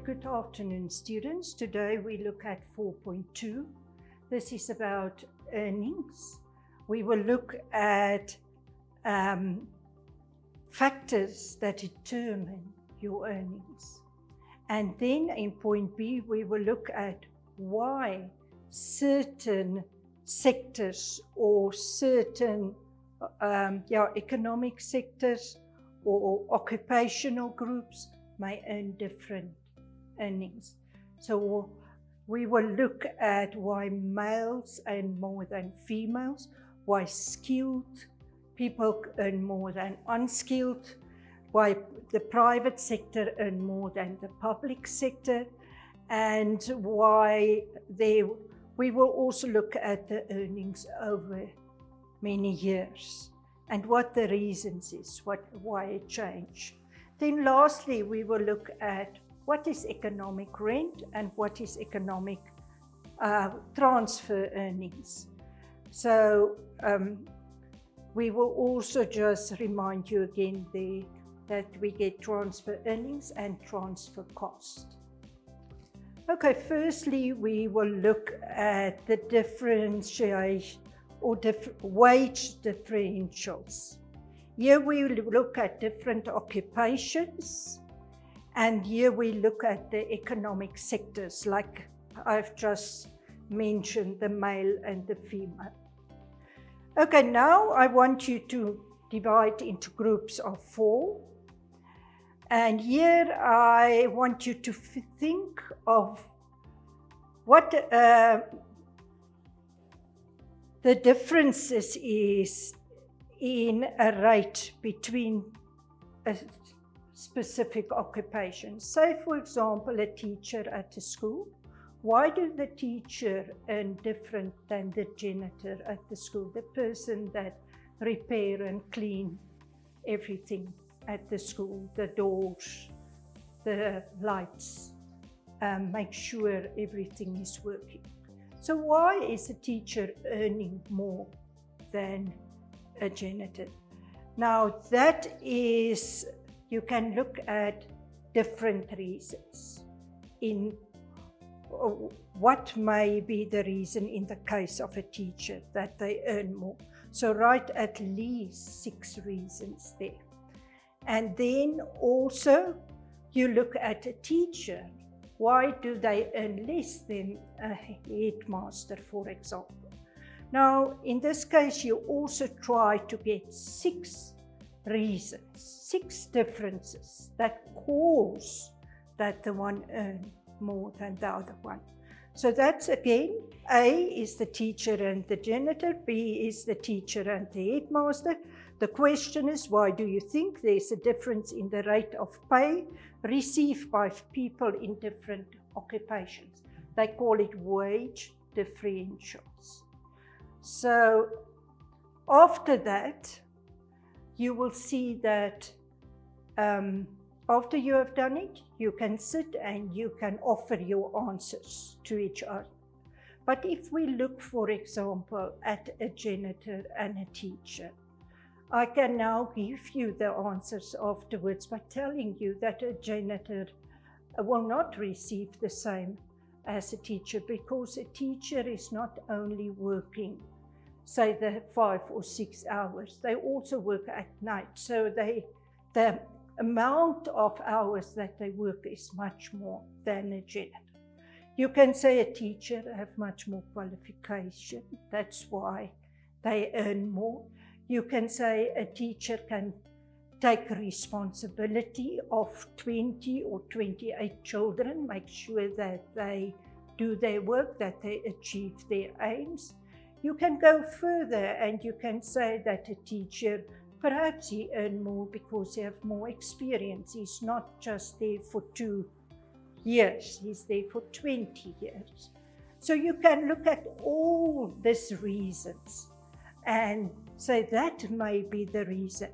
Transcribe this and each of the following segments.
Good afternoon, students. Today we look at 4.2. This is about earnings. We will look at factors that determine your earnings. And then in point B, we will look at why certain sectors or certain economic sectors or occupational groups may earn different earnings. So we will look at why males earn more than females, why skilled people earn more than unskilled, why the private sector earn more than the public sector, and why we will also look at the earnings over many years and what the reasons is, why it changed. Then lastly, we will look at what is economic rent and what is economic transfer earnings. So we will also just remind you again there that we get transfer earnings and transfer cost. Okay, firstly, we will look at the differentiation or wage differentials. Here we look at different occupations, and here we look at the economic sectors, like I've just mentioned, the male and the female. Okay, now I want you to divide into groups of 4. And here I want you to think of what the differences is in a rate between a specific occupation. Say, for example, a teacher at a school. Why do the teacher earn different than the janitor at the school, the person that repair and clean everything at the school, the doors, the lights, make sure everything is working? So why is a teacher earning more than a janitor? Now that is, you can look at different reasons in what may be the reason in the case of a teacher that they earn more. So write at least 6 reasons there. And then also you look at a teacher. Why do they earn less than a headmaster, for example? Now, in this case, you also try to get 6 reasons, 6 differences that cause that the one earn more than the other one. So that's again, A is the teacher and the janitor, B is the teacher and the headmaster. The question is, why do you think there's a difference in the rate of pay received by people in different occupations? They call it wage differentials. So after that, you will see that after you have done it, you can sit and you can offer your answers to each other. But if we look, for example, at a janitor and a teacher, I can now give you the answers afterwards by telling you that a janitor will not receive the same as a teacher, because a teacher is not only working, say, the 5 or 6 hours, they also work at night. So the amount of hours that they work is much more than a janitor. You can say a teacher have much more qualification, that's why they earn more. You can say a teacher can take responsibility of 20 or 28 children, make sure that they do their work, that they achieve their aims. You can go further and you can say that a teacher, perhaps he earns more because he has more experience. He's not just there for 2 years, he's there for 20 years. So you can look at all these reasons and say that may be the reason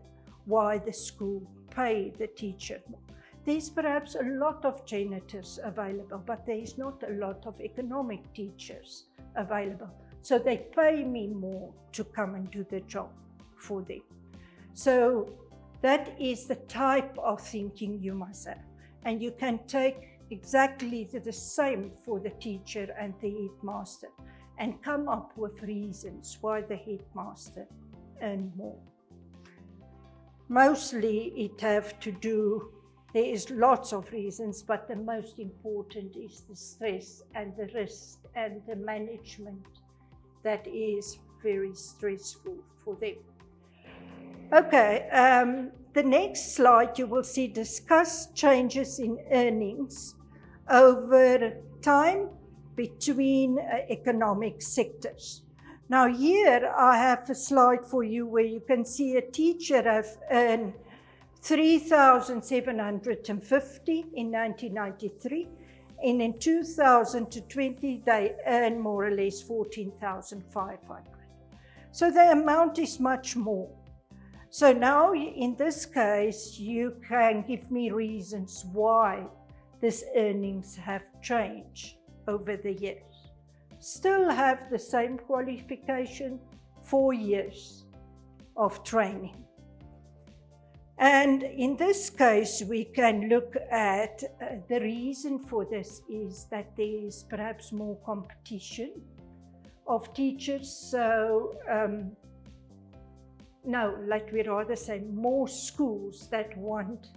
why the school pay the teacher more. There's perhaps a lot of janitors available, but there is not a lot of economic teachers available. So they pay me more to come and do the job for them. So that is the type of thinking you must have. And you can take exactly the same for the teacher and the headmaster, and come up with reasons why the headmaster earn more. Mostly it have to do, there is lots of reasons, but the most important is the stress and the risk and the management that is very stressful for them. Okay, the next slide you will see discuss changes in earnings over time between economic sectors. Now here I have a slide for you where you can see a teacher have earned 3,750 in 1993, and in 2020 they earn more or less 14,500. So the amount is much more. So now in this case you can give me reasons why these earnings have changed over the years. Still have the same qualification, 4 years of training. And in this case, we can look at the reason for this is that there is perhaps more competition of teachers. So, no, like we rather say more schools that want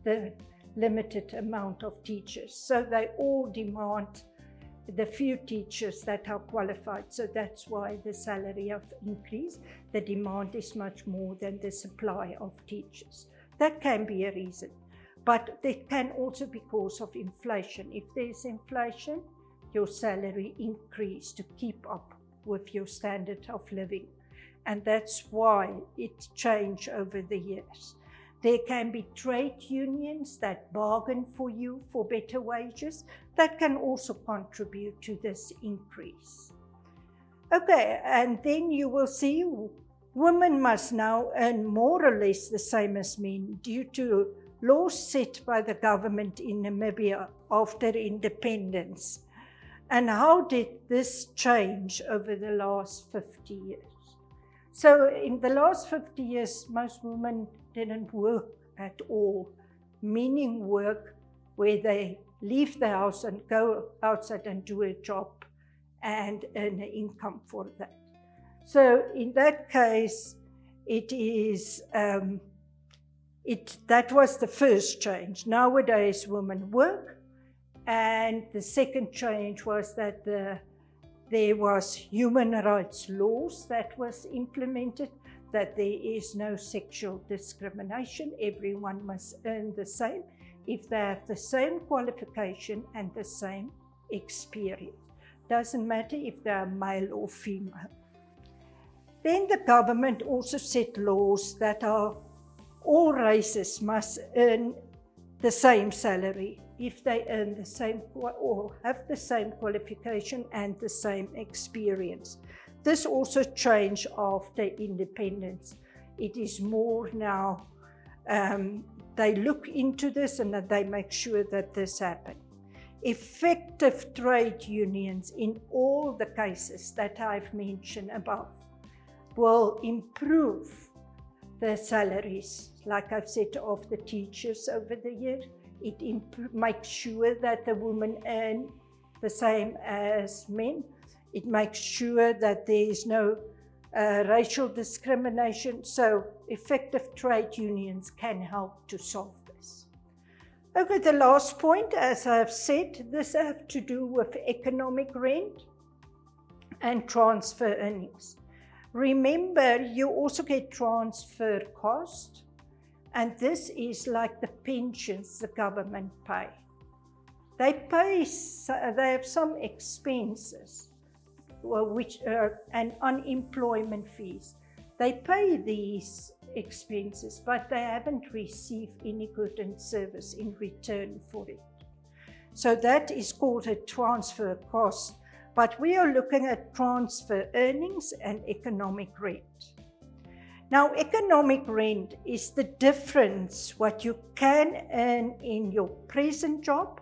the limited amount of teachers. So they all demand the few teachers that are qualified. So that's why the salary have increased. The demand is much more than the supply of teachers. That can be a reason, but it can also be because of inflation. If there's inflation, your salary increase to keep up with your standard of living. And that's why it changed over the years. There can be trade unions that bargain for you for better wages. That can also contribute to this increase. Okay, and then you will see women must now earn more or less the same as men due to laws set by the government in Namibia after independence. And how did this change over the last 50 years? So in the last 50 years, most women didn't work at all, meaning work where they leave the house and go outside and do a job and earn an income for that. So in that case, it is, that was the first change. Nowadays, women work, and the second change was that there was human rights laws that was implemented, that there is no sexual discrimination. Everyone must earn the same if they have the same qualification and the same experience. Doesn't matter if they are male or female. Then the government also set laws that all races must earn the same salary if they earn the same or have the same qualification and the same experience. This also changed after independence. It is more now, they look into this and that they make sure that this happens. Effective trade unions in all the cases that I've mentioned above will improve the salaries, like I've said, of the teachers over the year. It makes sure that the women earn the same as men. It makes sure that there is no racial discrimination. So effective trade unions can help to solve this. Okay, the last point, as I've said, this has to do with economic rent and transfer earnings. Remember, you also get transfer cost, and this is like the pensions the government pay. They have some expenses, and unemployment fees. They pay these expenses, but they haven't received any good and service in return for it. So that is called a transfer cost. But we are looking at transfer earnings and economic rent. Now, economic rent is the difference what you can earn in your present job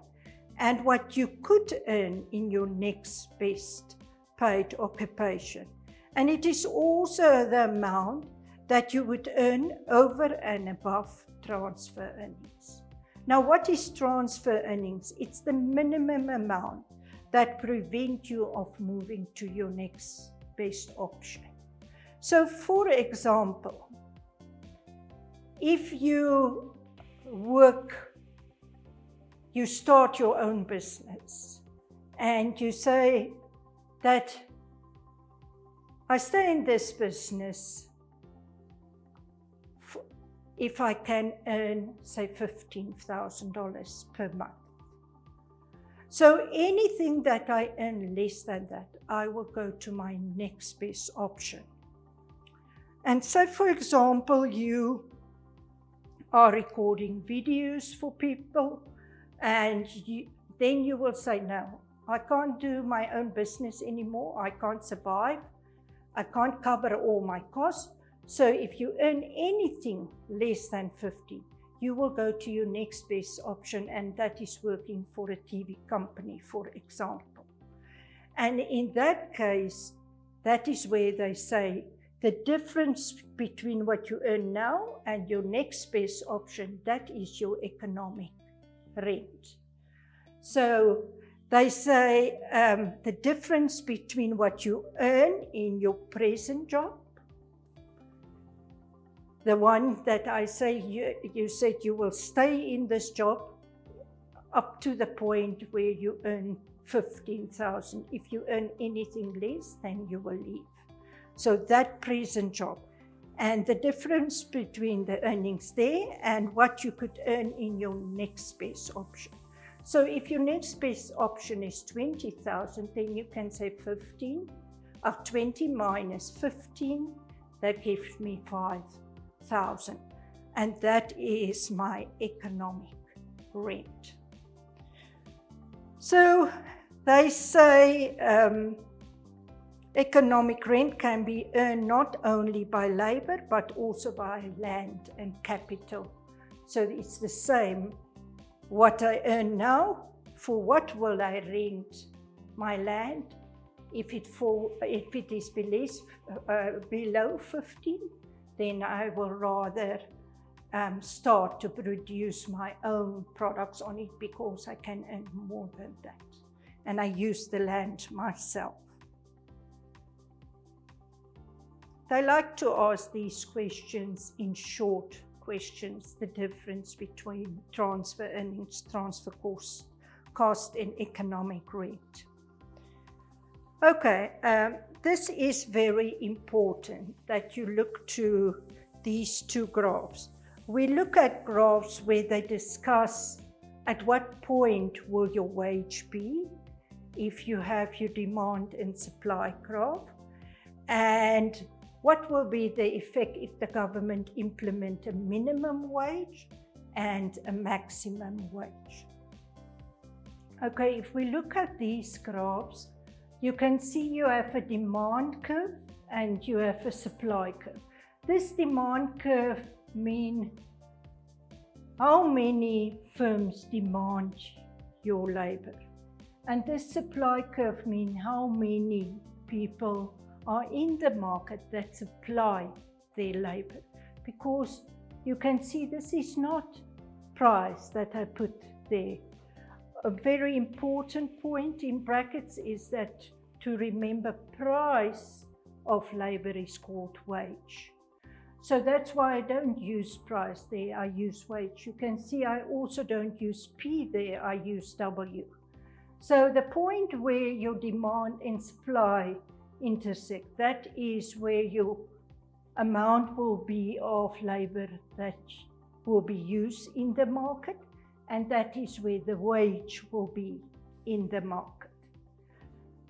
and what you could earn in your next best paid occupation. And it is also the amount that you would earn over and above transfer earnings. Now, what is transfer earnings? It's the minimum amount that prevent you of moving to your next best option. So, for example, if you you start your own business and you say that I stay in this business if I can earn, say, $15,000 per month. So anything that I earn less than that, I will go to my next best option. And so, for example, you are recording videos for people, and then you will say, no, I can't do my own business anymore. I can't survive. I can't cover all my costs. So if you earn anything less than 50, you will go to your next best option, and that is working for a TV company, for example. And in that case, that is where they say the difference between what you earn now and your next best option, that is your economic rent. So they say the difference between what you earn in your present job, the one that I say you said you will stay in this job up to the point where you earn 15,000. If you earn anything less, then you will leave. So that present job, and the difference between the earnings there and what you could earn in your next best option. So if your next best option is 20,000, then you can say 20 minus 15, that gives me 5,000. And that is my economic rent. So they say economic rent can be earned not only by labor, but also by land and capital. So it's the same. What I earn now, for what will I rent my land? If it is below 15, then I will rather start to produce my own products on it, because I can earn more than that. And I use the land myself. They like to ask these questions in short questions, the difference between transfer earnings, transfer cost and economic rent. Okay, this is very important that you look to these two graphs. We look at graphs where they discuss at what point will your wage be if you have your demand and supply graph, and what will be the effect if the government implement a minimum wage and a maximum wage. Okay, if we look at these graphs, you can see you have a demand curve and you have a supply curve. This demand curve means how many firms demand your labor. And this supply curve means how many people are in the market that supply their labor. Because you can see this is not price that I put there. A very important point in brackets is that to remember price of labor is called wage. So that's why I don't use price there, I use wage. You can see I also don't use P there, I use W. So the point where your demand and supply intersect, that is where your amount will be of labor that will be used in the market, and that is where the wage will be in the market.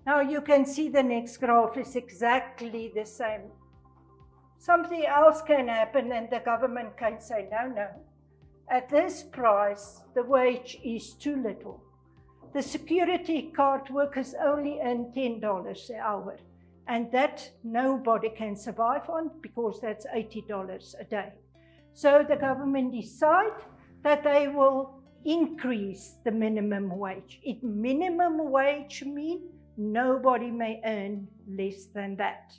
Now you can see the next graph is exactly the same. Something else can happen and the government can say, no, at this price the wage is too little. The security guard workers only earn $10 an hour, and that nobody can survive on, because that's $80 a day. So the government decide that they will increase the minimum wage. Minimum wage means nobody may earn less than that.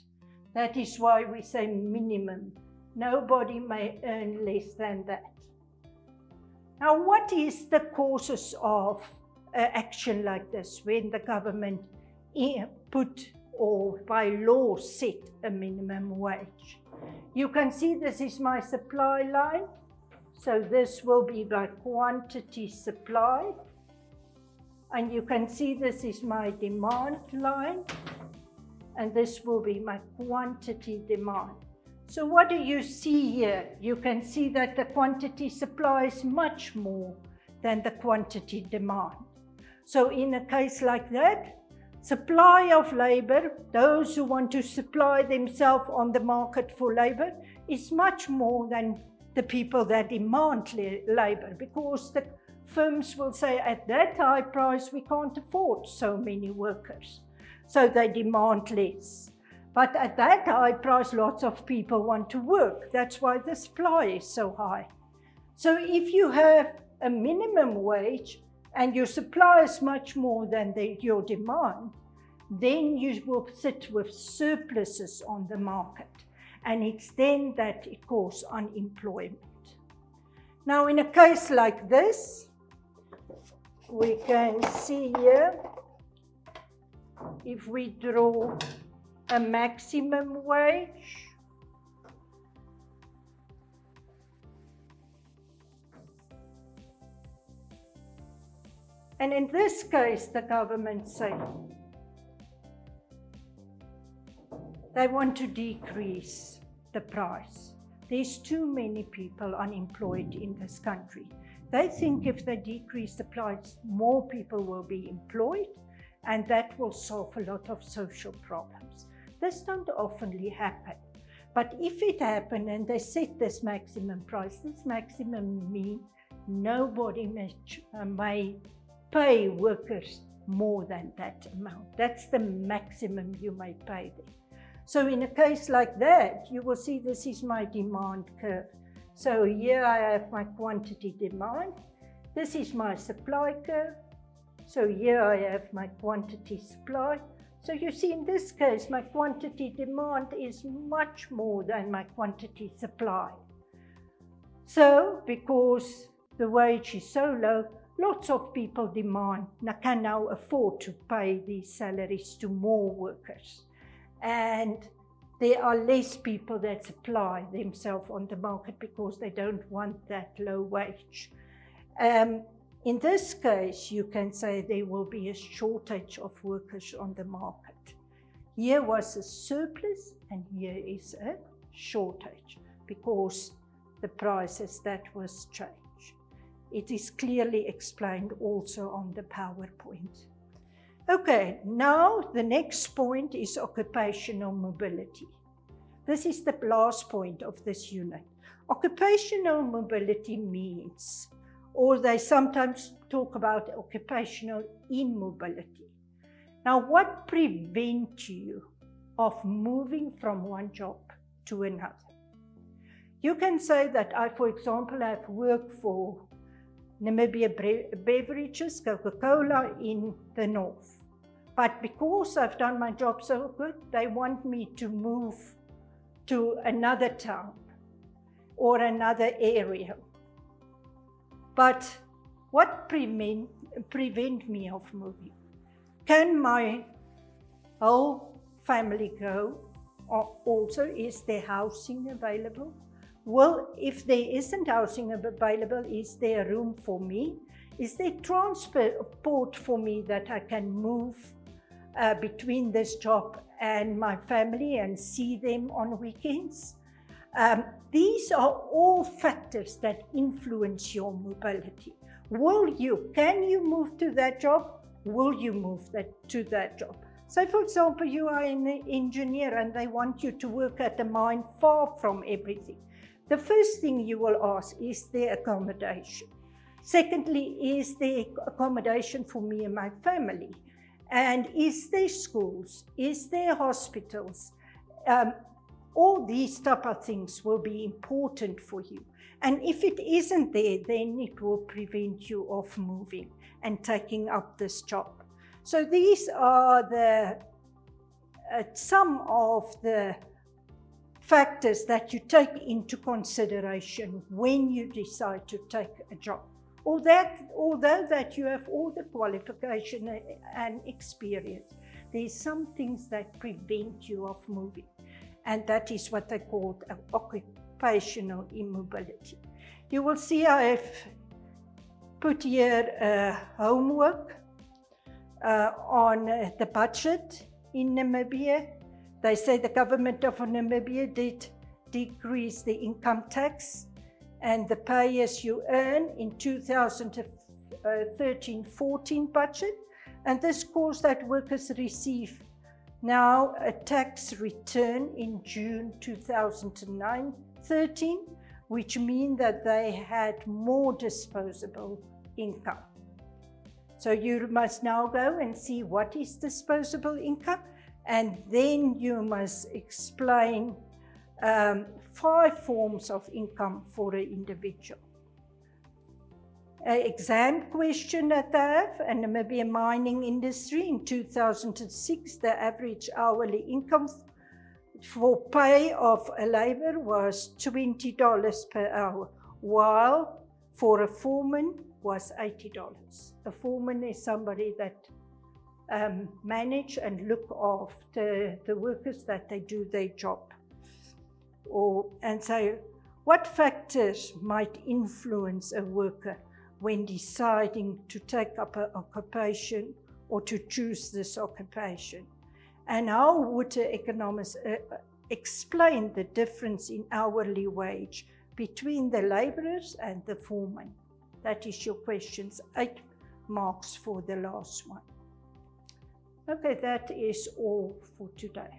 That is why we say minimum. Nobody may earn less than that. Now, what is the causes of action like this when the government put or by law set a minimum wage? You can see this is my supply line. So this will be my quantity supplied. And you can see this is my demand line. And this will be my quantity demand. So what do you see here? You can see that the quantity supply is much more than the quantity demand. So in a case like that, supply of labor, those who want to supply themselves on the market for labor, is much more than the people that demand labor, because the firms will say at that high price we can't afford so many workers, so they demand less. But at that high price lots of people want to work. That's why the supply is so high. So if you have a minimum wage and your supply is much more than your demand, then you will sit with surpluses on the market. And it's then that it causes unemployment. Now, in a case like this, we can see here, if we draw a maximum wage, and in this case, the government say they want to decrease the price. There's too many people unemployed in this country. They think if they decrease the price, more people will be employed, and that will solve a lot of social problems. This don't often happen. But if it happened and they set this maximum price, this maximum means nobody may pay workers more than that amount. That's the maximum you may pay them. So in a case like that, you will see this is my demand curve. So here I have my quantity demand. This is my supply curve. So here I have my quantity supply. So you see in this case, my quantity demand is much more than my quantity supply. So because the wage is so low, lots of people can now afford to pay these salaries to more workers. And there are less people that supply themselves on the market because they don't want that low wage. In this case, you can say there will be a shortage of workers on the market. Here was a surplus and here is a shortage because the prices that was changed. It is clearly explained also on the PowerPoint. Okay, now the next point is occupational mobility. This is the last point of this unit. Occupational mobility means, or they sometimes talk about occupational immobility. Now, what prevents you of moving from one job to another? You can say that I, for example, have worked for Namibian Beverages, Coca-Cola in the north. But because I've done my job so good, they want me to move to another town or another area. But what prevent me of moving? Can my whole family go? Or also, is there housing available? Well, if there isn't housing available, is there room for me? Is there transport for me that I can move between this job and my family and see them on weekends? These are all factors that influence your mobility. Can you move to that job? Will you move to that job? Say, for example, you are an engineer and they want you to work at a mine far from everything. The first thing you will ask, is there accommodation? Secondly, is there accommodation for me and my family? And is there schools? Is there hospitals? All these type of things will be important for you. And if it isn't there, then it will prevent you of moving and taking up this job. So these are some of the factors that you take into consideration when you decide to take a job. Although that you have all the qualification and experience, there's some things that prevent you of moving, and that is what they call occupational immobility. You will see I have put here homework on the budget in Namibia. They say the government of Namibia did decrease the income tax and the pay as you earn in 2013-14 budget, and this caused that workers receive now a tax return in June 2009-13, which means that they had more disposable income. So you must now go and see what is disposable income, and then you must explain 5 forms of income for an individual. An exam question that they have, in the Namibian mining industry in 2006, the average hourly income for pay of a labor was $20 per hour, while for a foreman was $80. A foreman is somebody that manage and look after the workers that they do their job. And so, what factors might influence a worker when deciding to take up an occupation or to choose this occupation? And how would an economist explain the difference in hourly wage between the laborers and the foreman? That is your questions, 8 marks for the last one. Okay, that is all for today.